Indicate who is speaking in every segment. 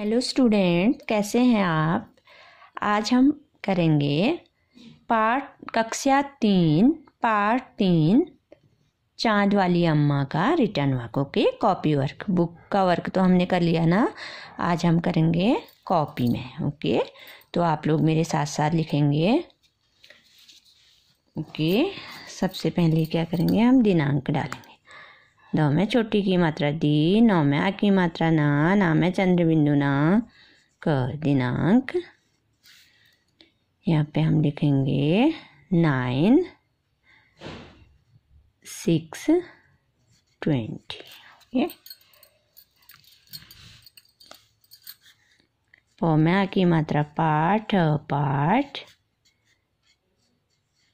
Speaker 1: Hello student, कैसे हैं आप। आज हम करेंगे कक्षा 3 पार्ट 3 चाँद वाली अम्मा का written work. Okay, copy work. Book का वर्क तो हमने कर लिया ना, आज हम करेंगे कॉपी में। ओके, तो आप लोग मेरे साथ साथ लिखेंगे। ओके, सबसे पहले क्या करेंगे, हम दिनांक डालेंगे। द में छोटी की मात्रा दी, नौ में आ की मात्रा ना में चंद्र बिंदु ना क दिनांक। यहाँ पे हम लिखेंगे 9/6/20। प में आ की मात्रा पाठ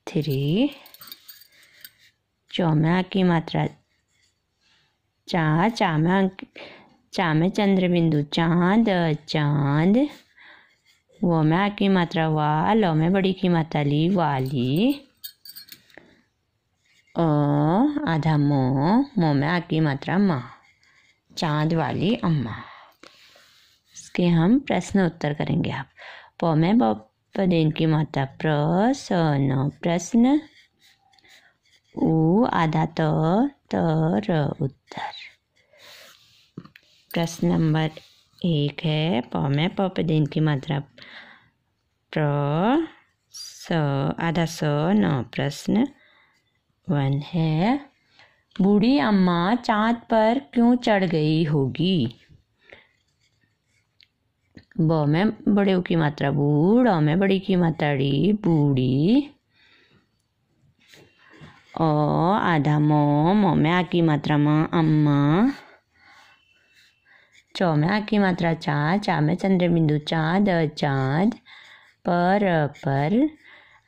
Speaker 1: 3। चौ में आ की मात्रा चा में चंद्र बिंदु चांद। वो में आ की मात्रा वा, लो में बड़ी की मात्रा ली वाली। आधा मो में आ की मात्रा माँ, चांद वाली अम्मा। इसके हम प्रश्न उत्तर करेंगे। आप प में पदेन की मात्रा प्रश्न प्रश्न। उ आधा तर उत्तर। प्रश्न नंबर 1 है, प में पदेन की मात्रा आधा न प्रश्न 1 है, बूढ़ी अम्मा चांद पर क्यों चढ़ गई होगी। ब में बड़े की मात्रा बूढ़, अ में बड़ी की मात्रा ड़ी बूढ़ी। आधा मो में आ की मात्रा माँ अम्मा। चौ में आ की मात्रा चा में चंद्र बिंदु चांद। पर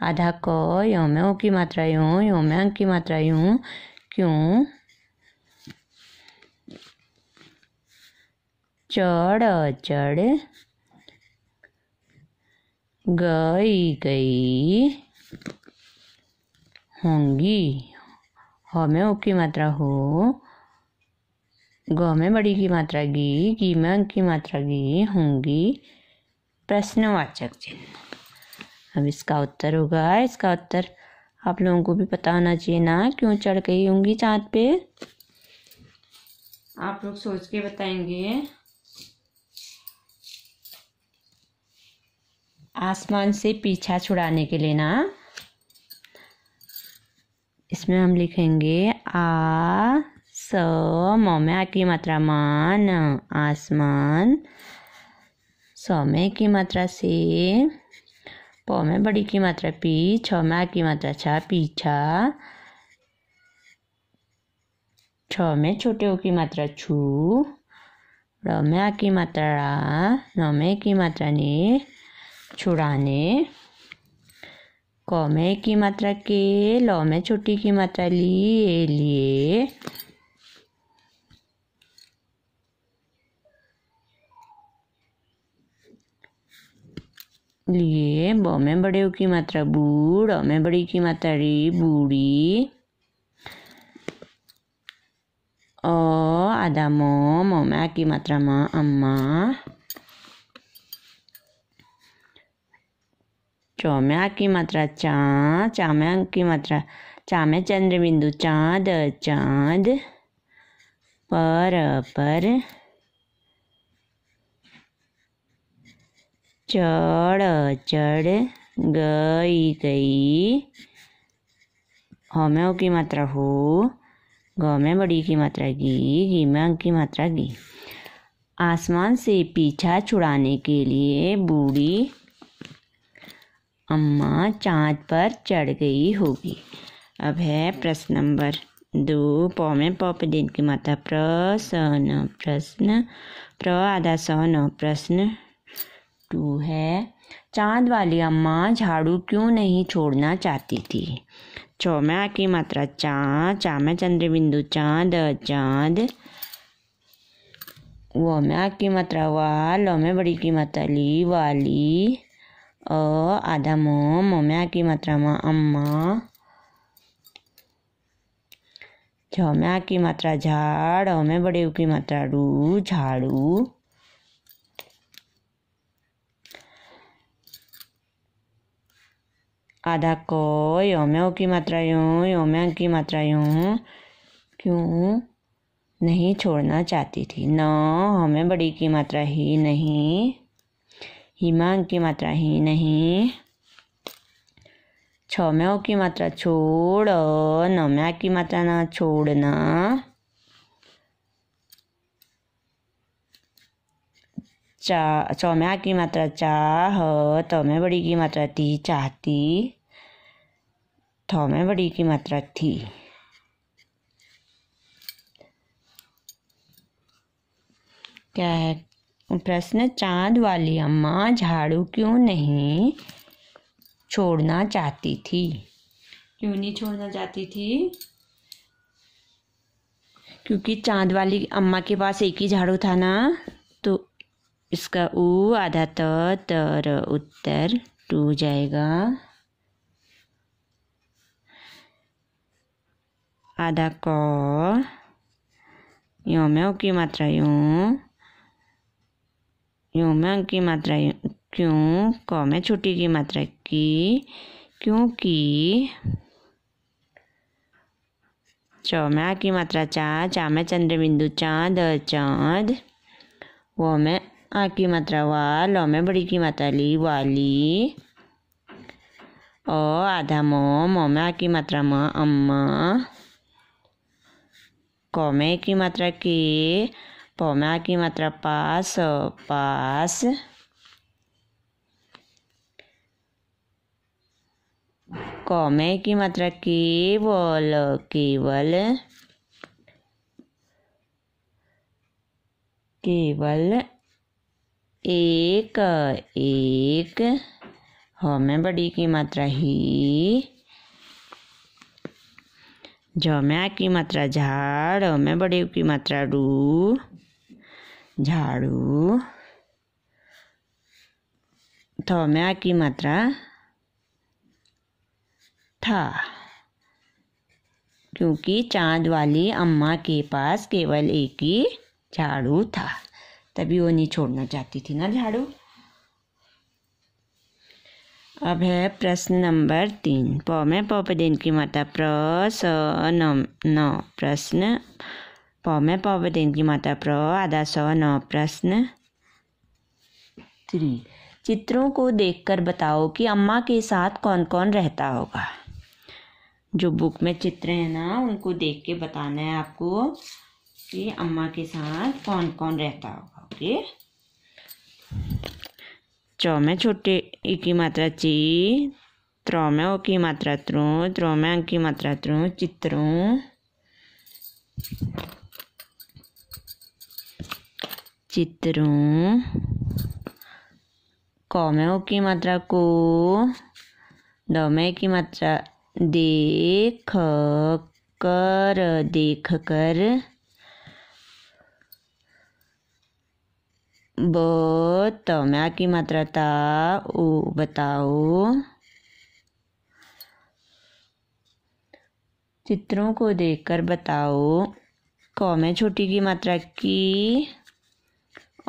Speaker 1: आधा क, यो में ओ की मात्रा यो में अंक की मात्रा यूं, क्यों। चढ़ गई होंगी। ह में ओ की मात्रा हो, ग में बड़ी की मात्रा गी में अंक की मात्रा गी होंगी। प्रश्नवाचक चिन्ह। अब इसका उत्तर होगा, इसका उत्तर आप लोगों को भी पता होना चाहिए ना, क्यों चढ़ गई होंगी चांद पे। आप लोग सोच के बताएंगे। आसमान से पीछा छुड़ाने के लिए ना, इसमें हम लिखेंगे म में आ की मात्रा मान, आसमान। स में की मात्रा से, प में बड़ी की मात्रा पी, छ में आ की मात्रा छा पीछा। छ में छोटे ओ की मात्रा छू, र में आ की मात्रा रा, न में की मात्रा ने छुड़ाने। क में की मात्रा के, ल में छोटी की मात्रा लिए। ब में बड़े ओ की मात्रा बूढ़, अ में बड़ी की मात्रा री बूढ़ी। आधा मो में आ की मात्रा माँ अम्मा। चौ में आ की मात्रा चा में अंक की मात्रा चा में चंद्र बिंदु चांद। पर चढ़ गई। ह में ओ की मात्रा हो, ग में बड़ी की मात्रा गी में अंक की मात्रा गी। आसमान से पीछा छुड़ाने के लिए बूढ़ी अम्मा चांद पर चढ़ गई होगी। अब है प्रश्न नंबर 2, प में पदेन की मात्रा प्रश्न आधा न प्रश्न 2 है, चांद वाली अम्मा झाड़ू क्यों नहीं छोड़ना चाहती थी। चौ में आ की मात्रा चा में चंद्र बिंदु चांद। वो में आ की मात्रा वा, लो में बड़ी की मात्रा ली वाली। आधा मो में आ की मात्रा माँ अम्मा। छ में आ की मात्रा झाड़, अ में बड़े उ की मात्रा रू झाड़ू। आधा क, यो में ओ की मात्रा यूँ, यो में अंक की मात्रा यूँ, क्यों नहीं छोड़ना चाहती थी। न, हमें बड़ी की मात्रा ही नहीं, हिमा अंक की मात्रा ही नहीं, छ में ओ की मात्रा छोड़, न में आ की मात्रा ना छोड़ना, चौ में आ की मात्रा चाह, तो में बड़ी की मात्रा थी चाहती, थौ में बड़ी की मात्रा थी। क्या है प्रश्न? चांद वाली अम्मा झाड़ू क्यों नहीं छोड़ना चाहती थी? क्यों नहीं छोड़ना चाहती थी? क्योंकि चांद वाली अम्मा के पास एक ही झाड़ू था ना, तो इसका ऊ आधा तर उत्तर टू जाएगा। आधा क, यो में ओ की मात्रा यूँ, यूँ में अंक की मात्रा क्यों, क में छोटी की मात्रा की, क्योंकि, चौ में आ की मात्रा चा में चंद्र बिंदु चांद चांद, वो में आ की मात्रा वा, लौ में बड़ी की मात्रा ली वाली, आधा मो में आ की मात्रा म अम्मा, क में की मात्रा के, प में आ की मात्रा पास पास, क में की मात्रा केवल केवल, केवल एक एक, ह में बड़ी की मात्रा ही, झ में आ की मात्रा झाड़, में बड़ी की मात्रा रू, झाड़ू, थ में आ की मात्रा था, क्योंकि चांद वाली अम्मा के पास केवल एक ही झाड़ू था, तभी वो नहीं छोड़ना चाहती थी ना झाड़ू। अब है प्रश्न नंबर 3। प में पपदेन की मात्रा प्र स न प्रश्न, प में पपदेन की मात्रा प्र आधा स न प्रश्न 3। चित्रों को देखकर बताओ कि अम्मा के साथ कौन कौन रहता होगा। जो बुक में चित्र है ना, उनको देख के बताना है आपको कि अम्मा के साथ कौन कौन रहता होगा। ओके। चौ में छोटे ई की मात्रा ची, त्रो में ओ की मात्रा त्रो, त्रो में अंक की मात्रा त्रो, चित्रों चित्रों, क में ओ की मात्रा को, द में की मात्रा देख कर देख कर, ब त में आ की मात्रा ता ओ बताओ। चित्रों को देखकर बताओ। क में छोटी की मात्रा की,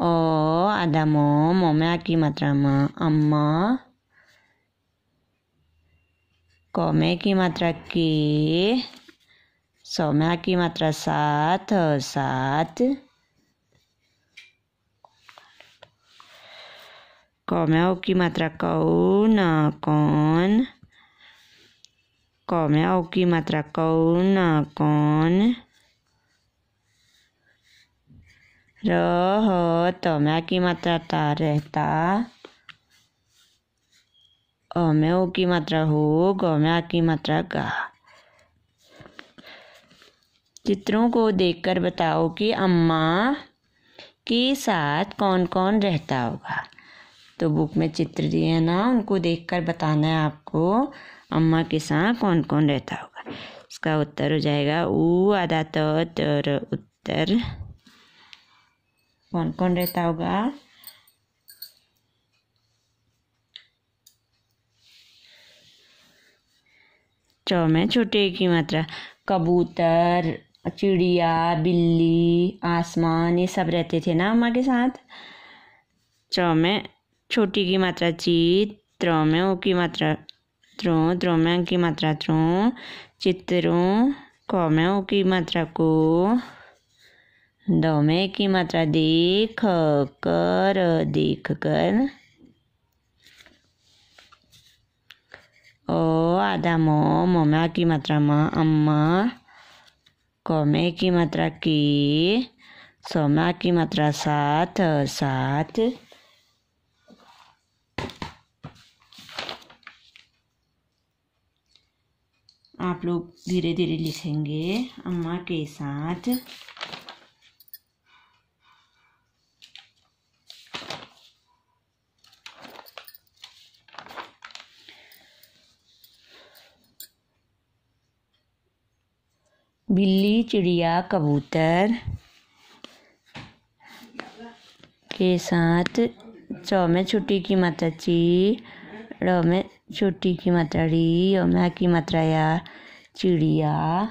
Speaker 1: आधा मो में आ की मात्रा म अम्मा, क में की मात्रा के, सौ में आ की मात्रा सात सात, क में ओ की मात्रा कौन कौन, क में ओ की मात्रा कौन कौन, रह त में आ की मात्रा ता रहता, अ में ओ की मात्रा हो, ग में आ की मात्रा गा। चित्रों को देखकर बताओ कि अम्मा के साथ कौन कौन रहता होगा। तो बुक में चित्र दिए हैं ना, उनको देखकर बताना है आपको अम्मा के साथ कौन कौन रहता होगा। इसका उत्तर हो जाएगा ऊ आधा तर उत्तर। कौन कौन रहता होगा? चौ में छोटे की मात्रा कबूतर, चिड़िया, बिल्ली, आसमान, ये सब रहते थे ना अम्मा के साथ। चौ में छोटी की मात्रा ची, त्रो में ओ की मात्रा त्रो में अंक की मात्रा त्रो, चित्रों, क में ओ की मात्रा को, द में की मात्रा देख कर, देख कर, ओ आधा म में की मात्रा म, अम्मा, क में की मात्रा की, स में की मात्रा साथ, साथ, आप लोग धीरे धीरे लिखेंगे, अम्मा के साथ, बिल्ली, चिड़िया, कबूतर के साथ, च में छोटी की मात्रा ची, ड़ में छोटी की मात्रा री, य में की मात्रा या, चिड़िया,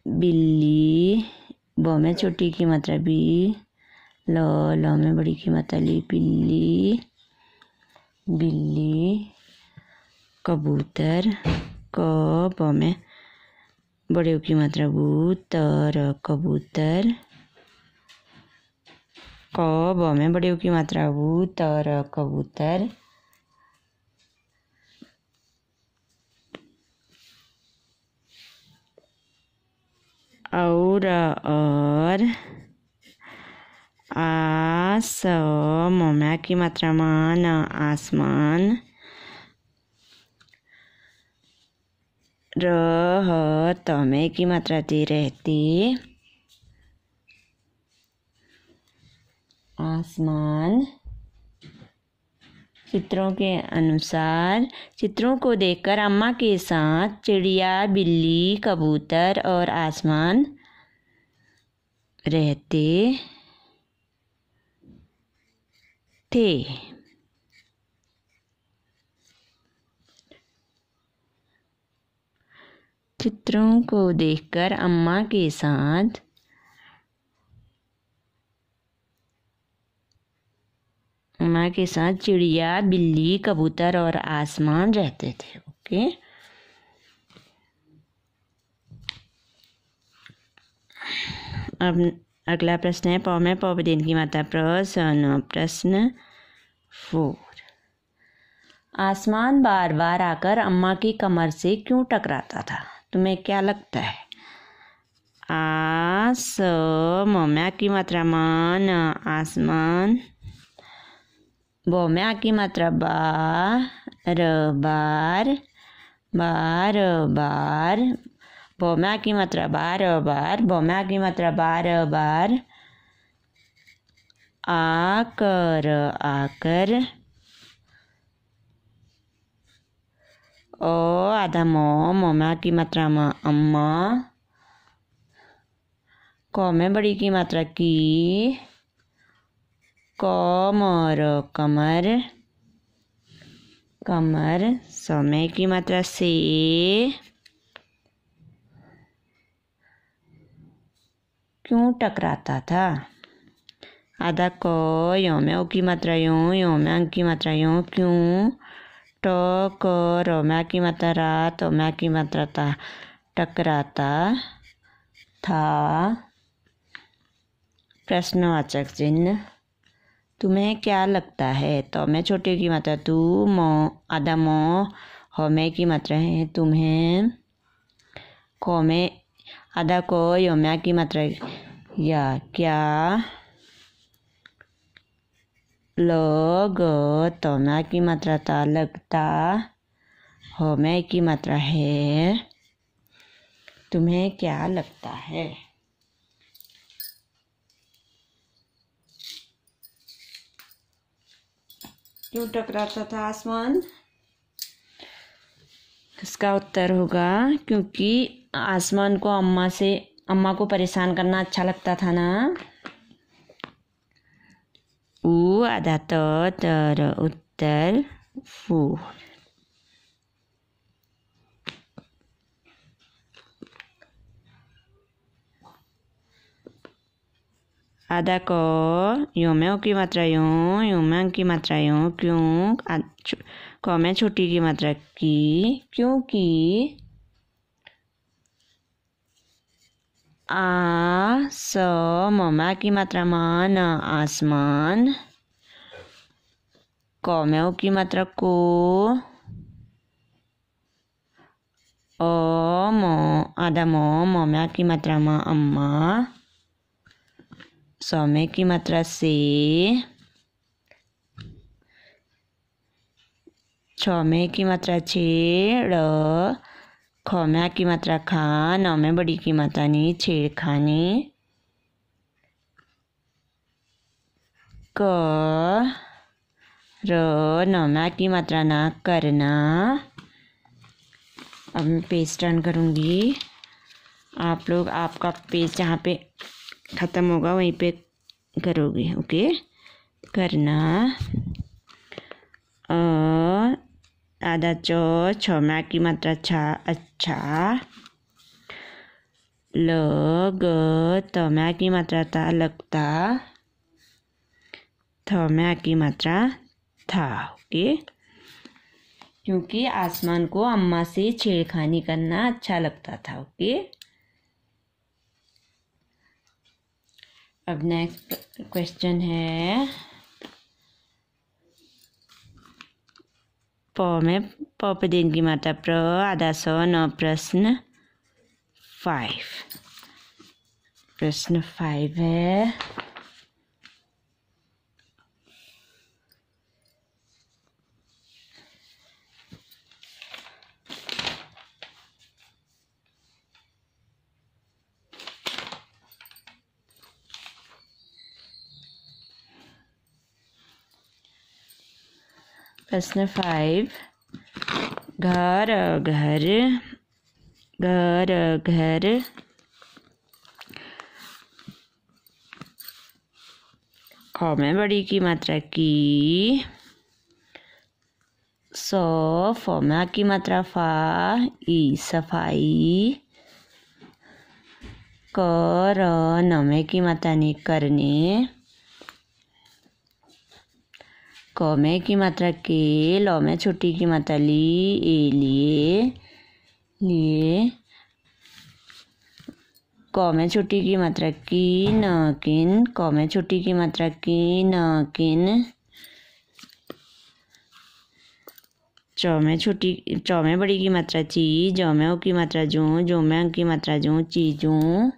Speaker 1: बिल्ली, ब में छोटी की मात्रा बी, ल में बड़ी की मात्रा ली, बिल्ली, बिल्ली, कबूतर, क, ब में बड़े की मात्रा बू, तर, कबूतर, क, ब में बड़े की मात्रा बू, तर, कबूतर, और आस, म में की मात्रा मान, आसमान, रह, त में की मात्रा ती, रहती, आसमान, चित्रों के अनुसार, चित्रों को देखकर अम्मा के साथ चिड़िया, बिल्ली, कबूतर और आसमान रहते थे। चित्रों को देखकर अम्मा के साथ चिड़िया, बिल्ली, कबूतर और आसमान रहते थे। ओके, अब अगला प्रश्न है, प में प विदेन की मात्रा प्रश्न, प्रश्न 4। आसमान बार बार आकर अम्मा की कमर से क्यों टकराता था? तुम्हें क्या लगता है? आस, म में की मात्रा मान, आसमान, ब में की मात्रा बार, बार, बार, बार, ब में की मात्रा बार, बार, ब में की मात्रा बार, बार, आकर, आकर, ओ आधा म में की मात्रा म, अम्मा, क में बड़ी की मात्रा की, कमर, कमर, कमर, स में की मात्रा से, क्यों टकराता था? आधा क, यो में ओ की मात्रा यो में अंक की मात्रा यो, क्यों, ट, क, र में की मात्रा रा, त में की मात्रा ता, टकराता था। प्रश्नवाचक चिन्ह, तुम्हें क्या लगता है? तो में छोटे की मात्रा तू, म आधा म, ह में की मात्रा है तुम्हें, क में आधा क, य में की मात्रा या, क्या, लग, त में की मात्रा ता, लगता, ह में की मात्रा है, तुम्हें क्या लगता है? क्यों टकराता था आसमान? इसका उत्तर होगा क्योंकि आसमान को अम्मा को परेशान करना अच्छा लगता था ना। ऊ आधा तर, उत्तर 4। आधा क, यो में ओ की मात्रा यो में अंक की मात्रा यो, क्यों, क में छोटी की मात्रा की, क्योंकि आ स म की मात्रा मान, आसमान। क में ओ की मात्रा को, म आधा म की मात्रा मा, अम्मा। स में की मात्रा से, छ में की मात्रा छे, ड़। ख में की मात्रा खा, न में बड़ी की मात्रा नी, छेड़खानी। क र न में की मात्रा ना, करना। अब मैं पेज टर्न करूँगी, आप लोग आपका पेज जहाँ पे ख़त्म होगा वहीं पे करोगे। ओके, करना। आधा चौ, छ में की मात्रा छा, अच्छा। ल ग त में की मात्रा ता, लगता। थ में की मात्रा था। ओके, क्योंकि आसमान को अम्मा से छेड़खानी करना अच्छा लगता था। ओके, अब नेक्स्ट क्वेश्चन है प में प पे दिन की मात्रा प्र, आधा स, न। प्रश्न 5। प्रश्न 5 है प्रश्न 5। घर घर, घर घर। ख में बड़ी की मात्रा की, स। फ में की मात्रा फा, ई सफाई। क र न में की मात्रा ने, करने। क में की मात्रा के, ल में छोटी की मात्रा ली, ए लिए, लिए। क में छोटी की मात्रा की, न किन। क में छोटी की मात्रा की, न किन। च में बड़ी की मात्रा ची, ज में ओ की मात्रा जो में की मात्रा जो, चीजों।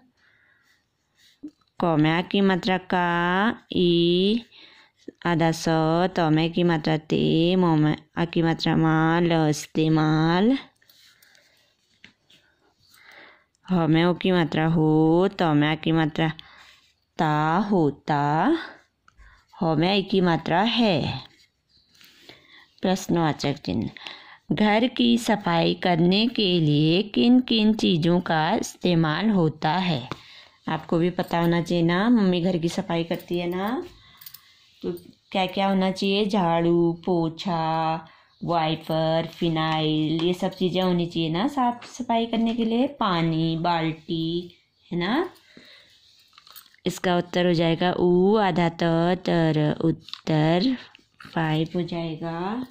Speaker 1: क में आ की मात्रा का, ई आधा स। त में की मात्रा ते, म में आ की मात्रा माल, इस्तेमाल। ह में ओ की मात्रा हो, त में आ की मात्रा ता, होता। ह में ई की मात्रा है। प्रश्नवाचक चिन्ह। घर की सफाई करने के लिए किन किन चीज़ों का इस्तेमाल होता है? आपको भी पता होना चाहिए ना, मम्मी घर की सफाई करती है ना, तो क्या क्या होना चाहिए? झाड़ू, पोछा, वाइपर, फिनाइल, ये सब चीज़ें होनी चाहिए ना साफ सफाई करने के लिए। पानी, बाल्टी, है ना। इसका उत्तर हो जाएगा ऊ, आधा त, तर। उत्तर 5 हो जाएगा।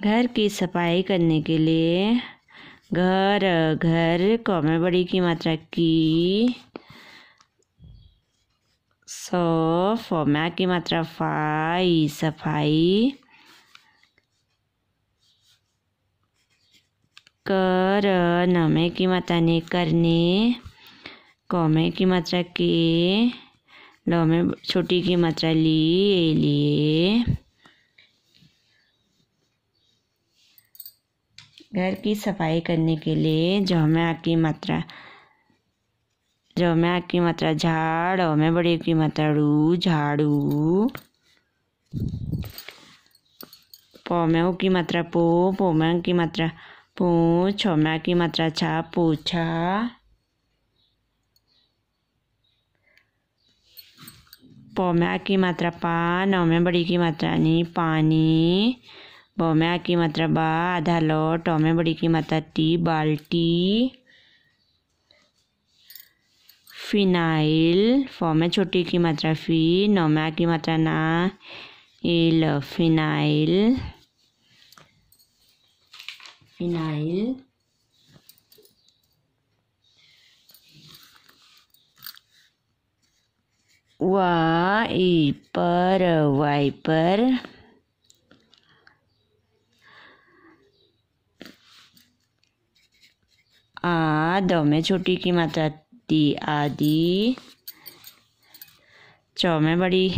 Speaker 1: घर की सफाई करने के लिए घर घर, क में बड़ी की मात्रा की, स। फ में की मात्रा फाई, सफाई। कर न में की मात्रा ने, करने। क में की मात्रा के, ल में छोटी की मात्रा ली, ए लिए। घर की सफाई करने के लिए ज में आ की मात्रा, ज में आ की मात्रा झाड़, अ में बड़ी की मात्रा रू, झाड़ू। प में ओ की मात्रा पो में की मात्रा पूछ, छ में की मात्रा छा, पोछा। प में आ की मात्रा पा, न में बड़ी की मात्रा नी, पानी। ब में आ की मात्रा बा, आधा लो, ट में बड़ी की मात्रा टी, बाल्टी। फिनाइल, फ में छोटी की मात्रा फी, नौ में आ की मात्रा ना, इल, फिनाइल, फिनाइल। Wiper, wiper. आ, दो में छोटी की मात्रा ती, आदि। चौ में बड़ी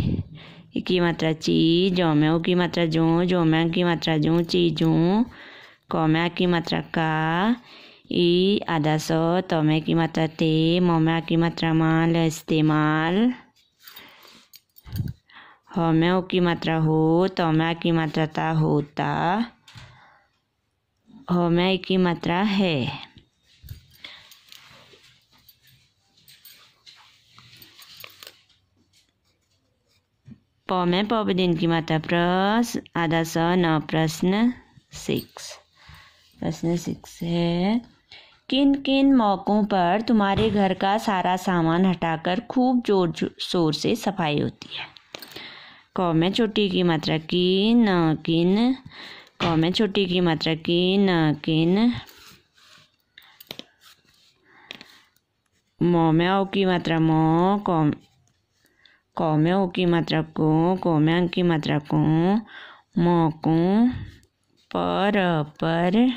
Speaker 1: की मात्रा ची, जौ में ओ की मात्रा जो में आ की मात्रा ची जू, कौ में आ की मात्रा का, ई, आधा सौ, तो में की मात्रा ते, मौ में आ की मात्रा माल, इस्तेमाल। हो में ओ की मात्रा हो, तो में आ की मात्रा ता, होता। हो में आ की मात्रा है। प में प दिन की मात्रा प्रस, आधा स, न, प्रश्न 6। प्रश्न 6 है, किन किन मौकों पर तुम्हारे घर का सारा सामान हटाकर खूब जोर शोर से सफाई होती है? क में छोटी की मात्रा की, न, किन। क में छोटी की मात्रा की, न, किन। मौ में औ की मात्रा मौ, कौ में ओ की मात्रा को में अंक की मात्रा को, मौकों पर।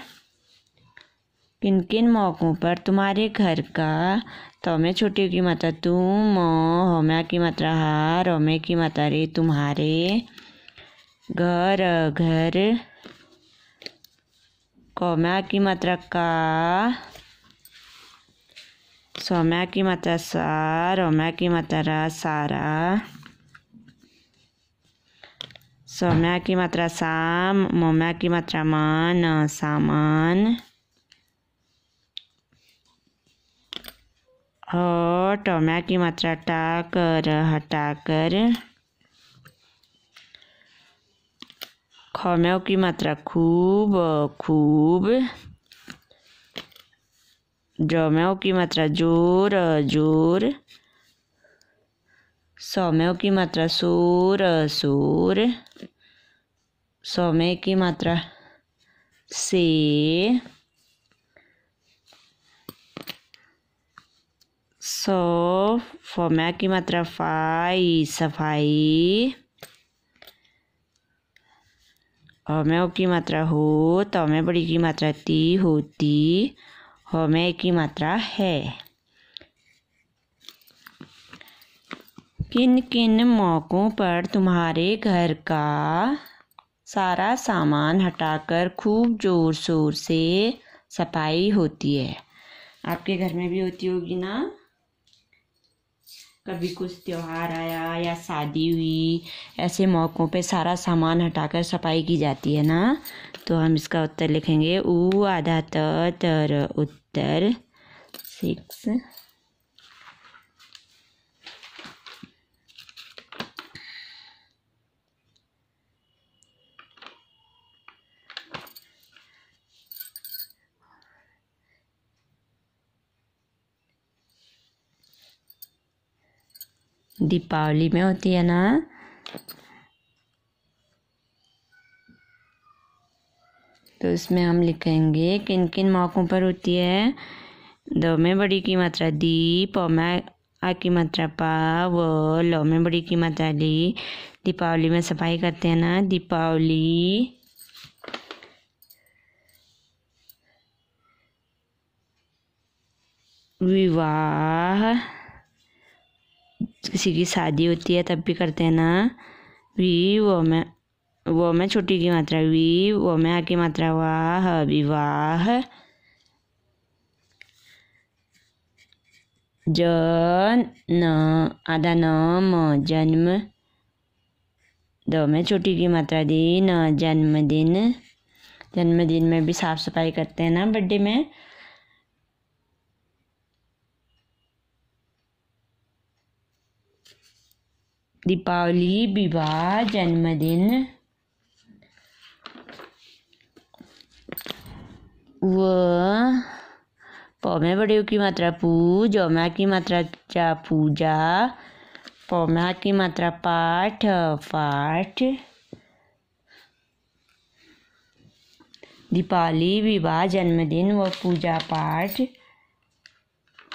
Speaker 1: किन किन मौकों पर तुम्हारे घर का, तो में छोटी की मात्रा तुम, हो में आ की मात्रा हा, रो में की मात्रा रे, तुम्हारे। घर, घर। कौ में आ की मात्रा का, सौ में आ की मात्रा सा, रो में आ की मात्रा रा, सारा। सौ में आ की मात्रा साम, मौ में आ की मात्रा मान, सामान। हट, टौ में आ की मात्रा टा, कर, हटाकर। ख में ओ की मात्रा खूब, खूब। जो में ओ की मात्रा जोर, जोर। सौ में ओ की मात्रा सोर, सोर। सौ में की मात्रा से। सौ, फ में आ की मात्रा फाई, सफाई। ह में ओ की मात्रा हो, तो में बड़ी की मात्रा ती, होती। हो में ए की मात्रा है। किन किन मौकों पर तुम्हारे घर का सारा सामान हटाकर खूब जोर शोर से सफाई होती है? आपके घर में भी होती होगी ना? कभी कुछ त्योहार आया या शादी हुई, ऐसे मौक़ों पे सारा सामान हटाकर सफाई की जाती है ना। तो हम इसका उत्तर लिखेंगे ऊ, आधा त, तर, उत्तर 6। दीपावली में होती है ना। तो इसमें हम लिखेंगे किन किन मौकों पर होती है। द में बड़ी की मात्रा दी, प में आ की मात्रा पा, व, ल में बड़ी की मात्रा ली। दीपावली में सफाई करते हैं ना। दीपावली, विवाह, किसी की शादी होती है तब भी करते हैं ना। वो में छोटी की मात्रा वी, वो में आ की मात्रा वाह, विवाह। न, आधा न, म, जन्म। द में छोटी की मात्रा दी, न, जन्मदिन। जन्मदिन में भी साफ सफाई करते हैं ना, बर्थडे में। दीपावली, विवाह, जन्मदिन। व, प प में बड़े ऊ की मात्रा पू, ज में की मात्रा जा पूजा, प में की मात्रा पाठ पाठ। दीपावली, विवाह, जन्मदिन व पूजा पाठ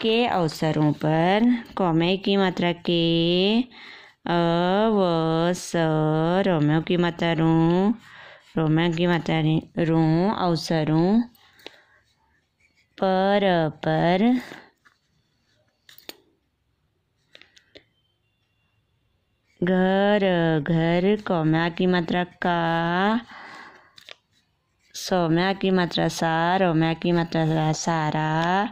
Speaker 1: के अवसरों पर क में की मात्रा के, अवसर, र में की मात्रा रू, र में की मात्रा रू, अवसरों पर घर घर, क में की मात्रा का, स में की मात्रा सा, र में की मात्रा सारा,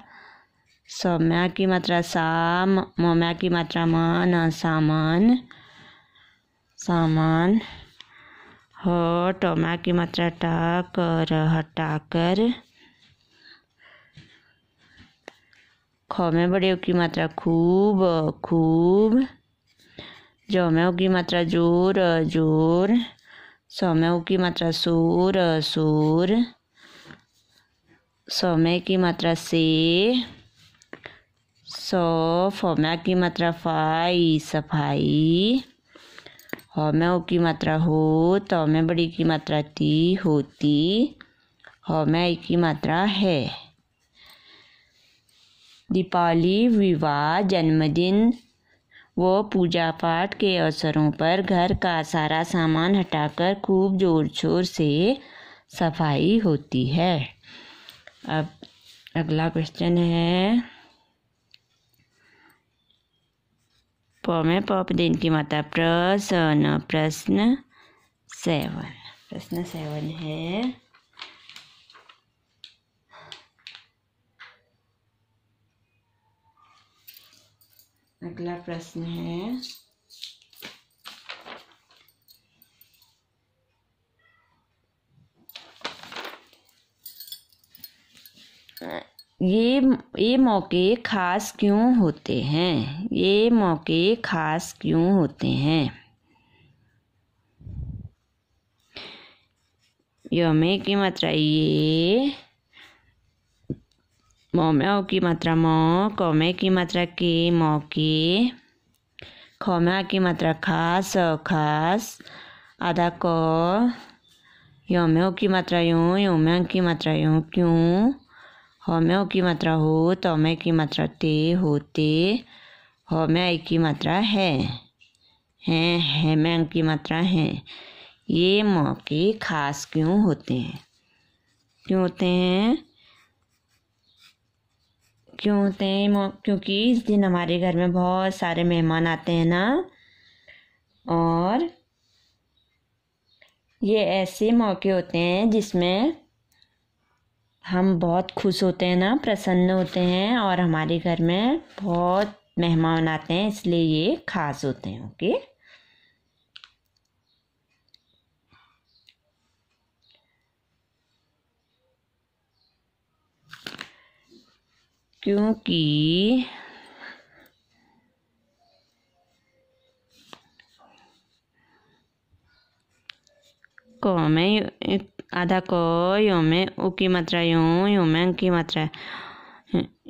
Speaker 1: स में की मात्रा सा, म में की मात्रा मान, सामान सामान। ह ट में की मात्रा टा, कर हटाकर। ख में बड़े ऊ की मात्रा खूब खूब, ज में ऊ की मात्रा जोर जोर, स में ऊ की मात्रा सूर सूर, स में की मात्रा से, स फ में की मात्रा फाई सफाई, ह में ऊ की मात्रा हो, त में बड़ी की मात्रा ती होती, ह में ई की मात्रा है। दीपावली, विवाह, जन्मदिन व पूजा पाठ के अवसरों पर घर का सारा सामान हटाकर खूब जोर शोर से सफाई होती है। अब अगला क्वेश्चन है, प में प दिन की मात्रा प्रश्न, प्रश्न 7। प्रश्न 7 है, अगला प्रश्न है, ये मौके खास क्यों होते हैं? ये मौके खास क्यों होते हैं? य में की मात्रा ये, म में ओ की मात्रा म, क में की मात्रा के, मौके, ख में की मात्रा खास खास, आधा क, य में ओ की मात्रा यूं, य में की मात्रा यूं क्यों, ह में ओ की मात्रा हो, त में की मात्रा ते होते, ह में आई की मात्रा है में की मात्रा है। ये मौके खास क्यों होते हैं? क्यों होते हैं? क्यों होते हैं? क्योंकि इस दिन हमारे घर में बहुत सारे मेहमान आते हैं ना, और ये ऐसे मौके होते हैं जिसमें हम बहुत खुश होते हैं ना, प्रसन्न होते हैं, और हमारे घर में बहुत मेहमान आते हैं, इसलिए ये खास होते हैं। ओके, क्योंकि क में आधा क, यो में उ की मात्रा यूं, यो में की मात्रा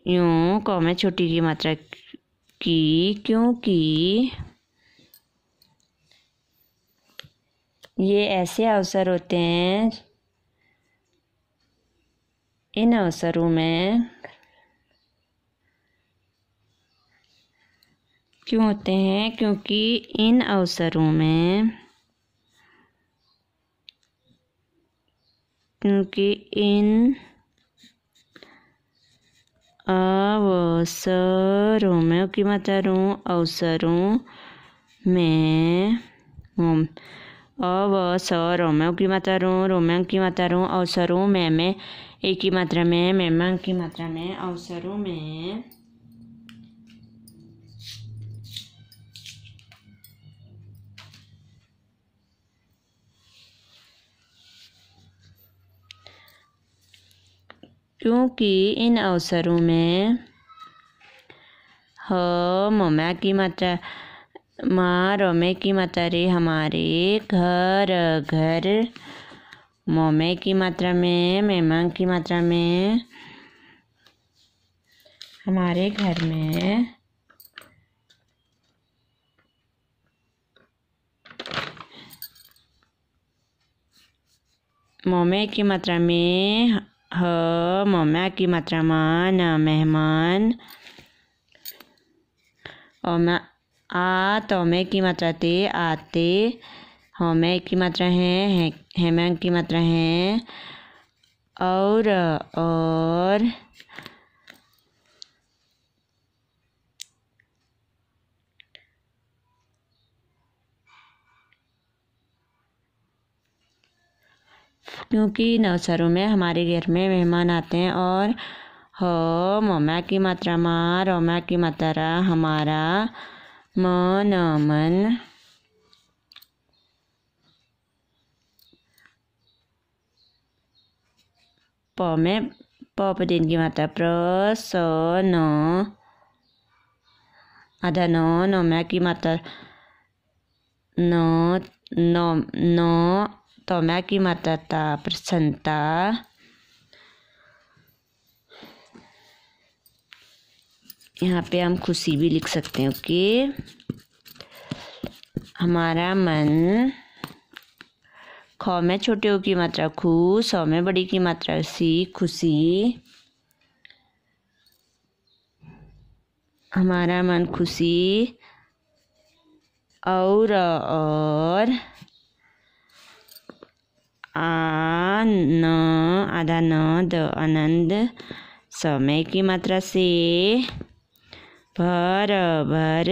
Speaker 1: यूं, क में छोटी की मात्रा की, क्योंकि ये ऐसे अवसर होते हैं, इन अवसरों में क्यों होते हैं? क्योंकि इन अवसरों में, क्योंकि इन अवसरों में की मात्रा रू, अवसरों में, अवसरों में की मात्रा रू, रोमैं की मात्रा रू, अवसरों में एक की मात्रा में, मेहमान की मात्रा में, अवसरों में क्योंकि इन अवसरों में ह मम्मा की मात्रा माँ, रोमे की मात्रा रे, हमारे घर घर, मोमे की मात्रा में, मेहमान की मात्रा में, हमारे घर में मोमे की मात्रा में ह, मोम्या की मात्रा में न, मेहमान। ओम्या आ, तोमे की मात्रा ते, आते। होमे की मात्रा है, हेमा की मात्रा है, और क्योंकि नवसरों में हमारे घर में मेहमान आते हैं। और हो, मोम्या की मात्रा मा, रोम्या की मात्रा हमारा, मन, मन। प में पदिन की मात्रा प्र, स, न, आधा न, नोम्या की मात्रा न, न, तोम्या की मात्रा ता, प्रसन्नता। यहाँ पे हम खुशी भी लिख सकते हैं। ओके, हमारा मन। ख में छोटे ओ की मात्रा खू, सौ में बड़ी की मात्रा सी, खुशी। हमारा मन खुशी। और न, आधा न, द, आनंद। समय की मात्रा से, भर, भर।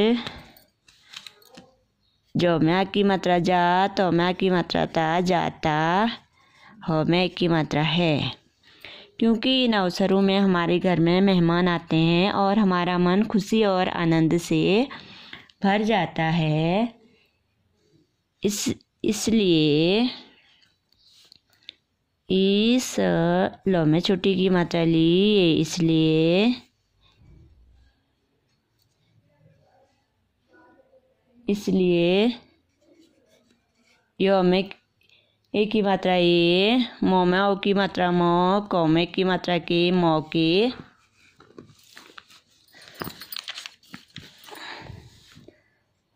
Speaker 1: जोम्या की मात्रा जा, तोम्या की मात्रा ता, जाता। होम्या की मात्रा है। क्योंकि इन अवसरों में हमारे घर में मेहमान आते हैं और हमारा मन खुशी और आनंद से भर जाता है, इसलिए इस लो में छोटी की मात्रा ली, इसलिए यो में ए की मात्रा ए, मो में ओ की मात्रा मो, को में की मात्रा के, मो के।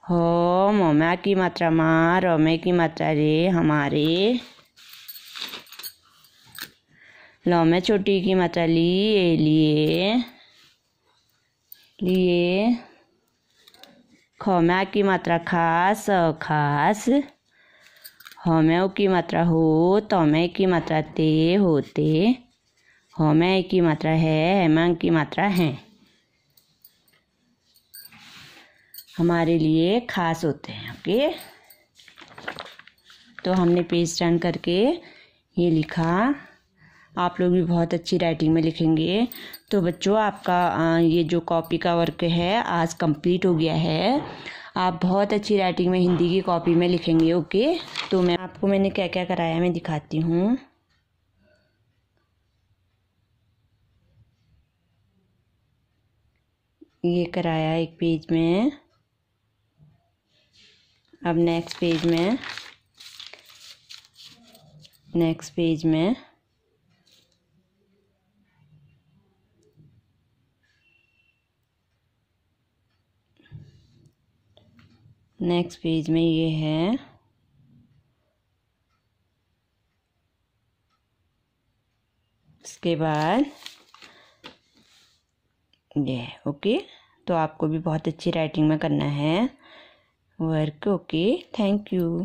Speaker 1: हो, मोम्या की मात्रा मा, रोमे की मात्रा रे, हमारे। लो में छोटी की मात्रा ली, लिए, लिए। खोम्या की मात्रा खास, खास। होम्या की मात्रा हो, तोमे की मात्रा ते, होते। होम्या की मात्रा है, हेमा की मात्रा है, हमारे लिए खास होते हैं। ओके, तो हमने पेज टर्न करके ये लिखा। आप लोग भी बहुत अच्छी राइटिंग में लिखेंगे। तो बच्चों, आपका ये जो कॉपी का वर्क है आज कंप्लीट हो गया है। आप बहुत अच्छी राइटिंग में हिंदी की कॉपी में लिखेंगे। ओके, तो मैंने क्या क्या कराया मैं दिखाती हूँ। ये कराया एक पेज में। अब नेक्स्ट पेज में, नेक्स्ट पेज में ये है। इसके बाद ये। ओके, तो आपको भी बहुत अच्छी राइटिंग में करना है वर्क। Okay, thank you.